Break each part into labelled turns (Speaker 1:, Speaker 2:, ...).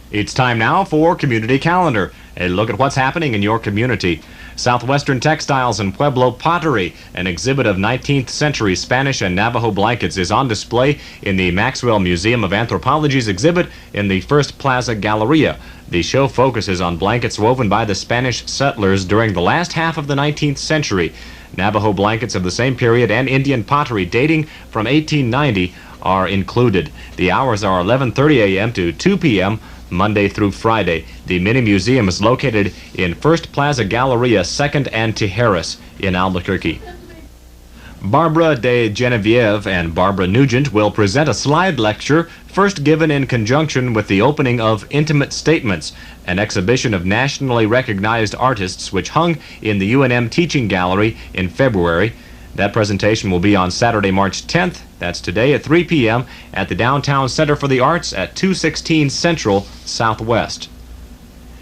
Speaker 1: It's time now for Community Calendar. A look at what's happening in your community. Southwestern Textiles and Pueblo Pottery, an exhibit of 19th century Spanish and Navajo blankets, is on display in the Maxwell Museum of Anthropology's exhibit in the First Plaza Galleria. The show focuses on blankets woven by the Spanish settlers during the last half of the 19th century. Navajo blankets of the same period and Indian pottery dating from 1890 are included. The hours are 11:30 a.m. to 2 p.m. Monday through Friday. The mini-museum is located in First Plaza Galleria, 2nd and Tijeras in Albuquerque. Barbara de Genevieve and Barbara Nugent will present a slide lecture first given in conjunction with the opening of Intimate Statements, an exhibition of nationally recognized artists which hung in the UNM Teaching Gallery in February. That presentation will be on Saturday, March 10th. That's today at 3 p.m. at the Downtown Center for the Arts at 216 Central Southwest.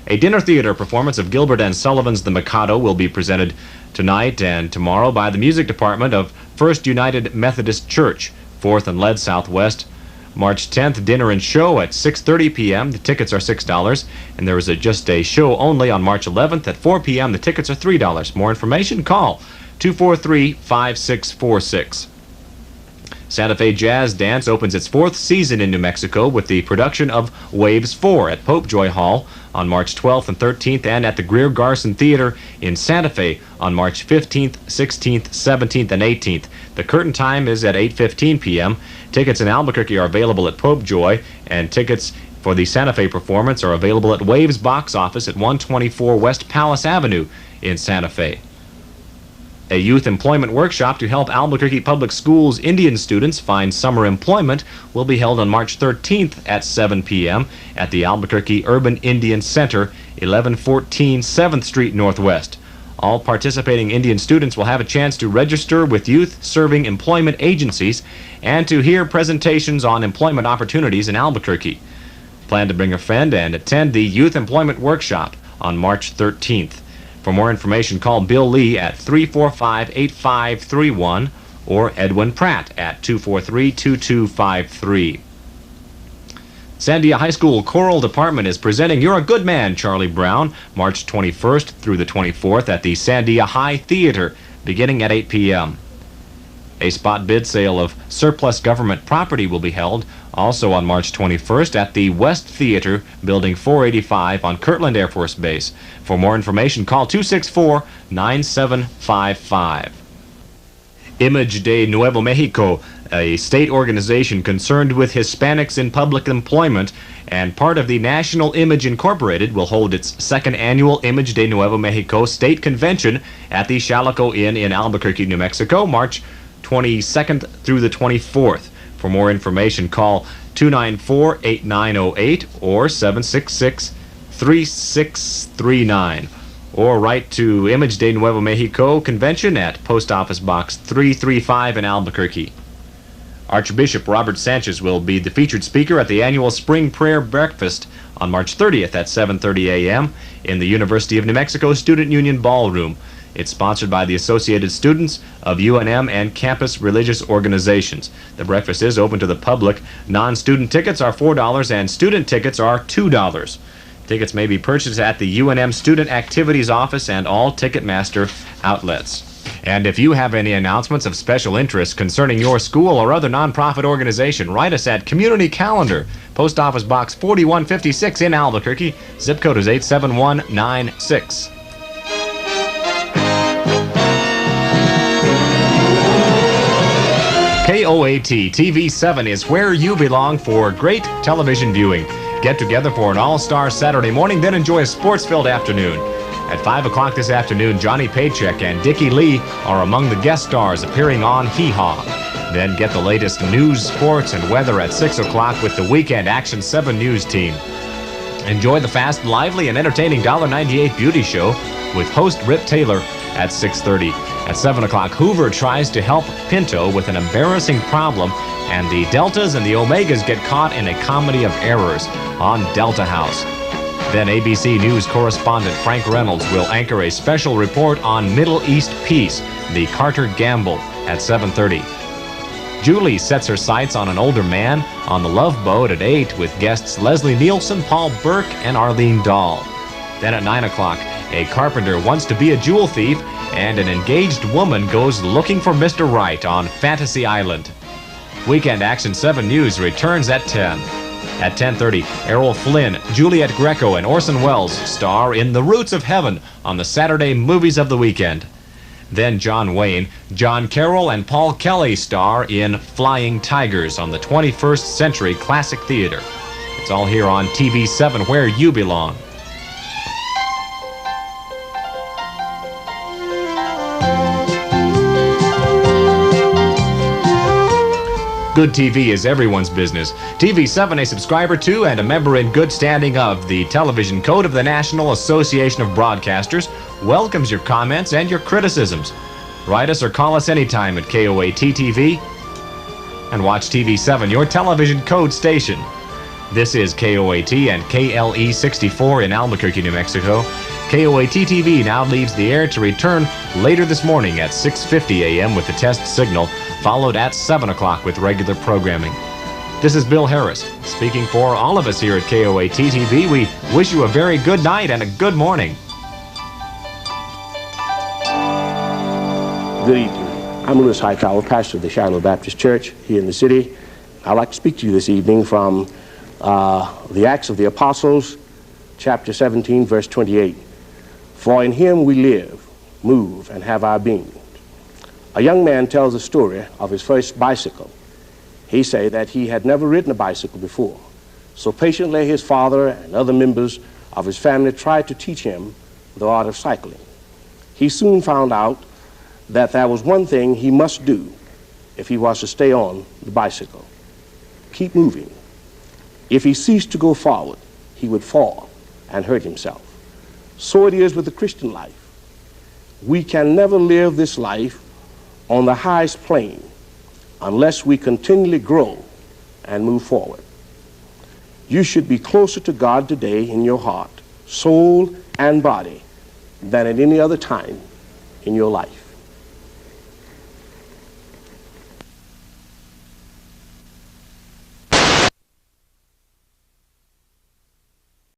Speaker 1: A dinner theater performance of Gilbert and Sullivan's The Mikado will be presented tonight and tomorrow by the music department of First United Methodist Church, 4th and Lead Southwest. March 10th, dinner and show at 6:30 p.m. The tickets are $6, and there is just a show only on March 11th at 4 p.m. The tickets are $3. More information, call 243-5646. Santa Fe Jazz Dance opens its 4th season in New Mexico with the production of Waves 4 at Pope Joy Hall on March 12th and 13th, and at the Greer Garson Theater in Santa Fe on March 15th, 16th, 17th, and 18th. The curtain time is at 8:15 p.m. Tickets in Albuquerque are available at Pope Joy, and tickets for the Santa Fe performance are available at Waves box office at 124 West Palace Avenue in Santa Fe. A youth employment workshop to help Albuquerque Public Schools Indian students find summer employment will be held on March 13th at 7 p.m. at the Albuquerque Urban Indian Center, 1114 7th Street Northwest. All participating Indian students will have a chance to register with youth-serving employment agencies and to hear presentations on employment opportunities in Albuquerque. Plan to bring a friend and attend the Youth Employment Workshop on March 13th. For more information, call Bill Lee at 345-8531 or Edwin Pratt at 243-2253. Sandia High School Choral Department is presenting You're a Good Man, Charlie Brown, March 21st through the 24th at the Sandia High Theater, beginning at 8 p.m. A spot bid sale of surplus government property will be held also on March 21st at the West Theater, Building 485 on Kirtland Air Force Base. For more information, call 264-9755. Image de Nuevo Mexico, a state organization concerned with Hispanics in public employment and part of the National Image Incorporated, will hold its second annual Image de Nuevo Mexico State Convention at the Chalaco Inn in Albuquerque, New Mexico, March 22nd through the 24th. For more information, call 294-8908 or 766-3639. Or write to Image de Nuevo Mexico Convention at Post Office Box 335 in Albuquerque. Archbishop Robert Sanchez will be the featured speaker at the annual Spring Prayer Breakfast on March 30th at 7:30 a.m. in the University of New Mexico Student Union Ballroom. It's sponsored by the Associated Students of UNM and campus religious organizations. The breakfast is open to the public. Non-student tickets are $4 and student tickets are $2. Tickets may be purchased at the UNM Student Activities Office and all Ticketmaster outlets. And if you have any announcements of special interest concerning your school or other nonprofit organization, write us at Community Calendar, Post Office Box 4156 in Albuquerque. Zip code is 87196. KOAT TV7 is where you belong for great television viewing. Get together for an all-star Saturday morning, then enjoy a sports-filled afternoon. At 5 o'clock this afternoon, Johnny Paycheck and Dickie Lee are among the guest stars appearing on Hee Haw. Then get the latest news, sports, and weather at 6 o'clock with the Weekend Action 7 News team. Enjoy the fast, lively, and entertaining $1.98 beauty show with host Rip Taylor at 6:30. At 7 o'clock, Hoover tries to help Pinto with an embarrassing problem, and the Deltas and the Omegas get caught in a comedy of errors on Delta House. Then ABC News correspondent Frank Reynolds will anchor a special report on Middle East peace, the Carter Gamble, at 7:30. Julie sets her sights on an older man on the Love Boat at 8 with guests Leslie Nielsen, Paul Burke, and Arlene Dahl. Then at 9 o'clock, a carpenter wants to be a jewel thief, and an engaged woman goes looking for Mr. Right on Fantasy Island. Weekend Action 7 News returns at 10. At 10:30, Errol Flynn, Juliet Greco, and Orson Welles star in The Roots of Heaven on the Saturday Movies of the Weekend. Then John Wayne, John Carroll, and Paul Kelly star in Flying Tigers on the 21st Century Classic Theater. It's all here on TV7, where you belong. Good TV is everyone's business. TV7, a subscriber to and a member in good standing of the Television Code of the National Association of Broadcasters, welcomes your comments and your criticisms. Write us or call us anytime at KOAT-TV and watch TV7, your television code station. This is KOAT and KLE 64 in Albuquerque, New Mexico. KOAT-TV now leaves the air to return later this morning at 6:50 a.m. with the test signal, followed at 7 o'clock with regular programming. This is Bill Harris, speaking for all of us here at KOAT-TV. We wish you a very good night and a good morning.
Speaker 2: Good evening. I'm Louis Hightower, pastor of the Shiloh Baptist Church here in the city. I'd like to speak to you this evening from the Acts of the Apostles, chapter 17, verse 28. For in him we live, move, and have our being. A young man tells a story of his first bicycle. He said that he had never ridden a bicycle before. So patiently his father and other members of his family tried to teach him the art of cycling. He soon found out that there was one thing he must do if he was to stay on the bicycle: keep moving. If he ceased to go forward, he would fall and hurt himself. So it is with the Christian life. We can never live this life on the highest plane unless we continually grow and move forward. You should be closer to God today in your heart, soul, and body than at any other time in your life.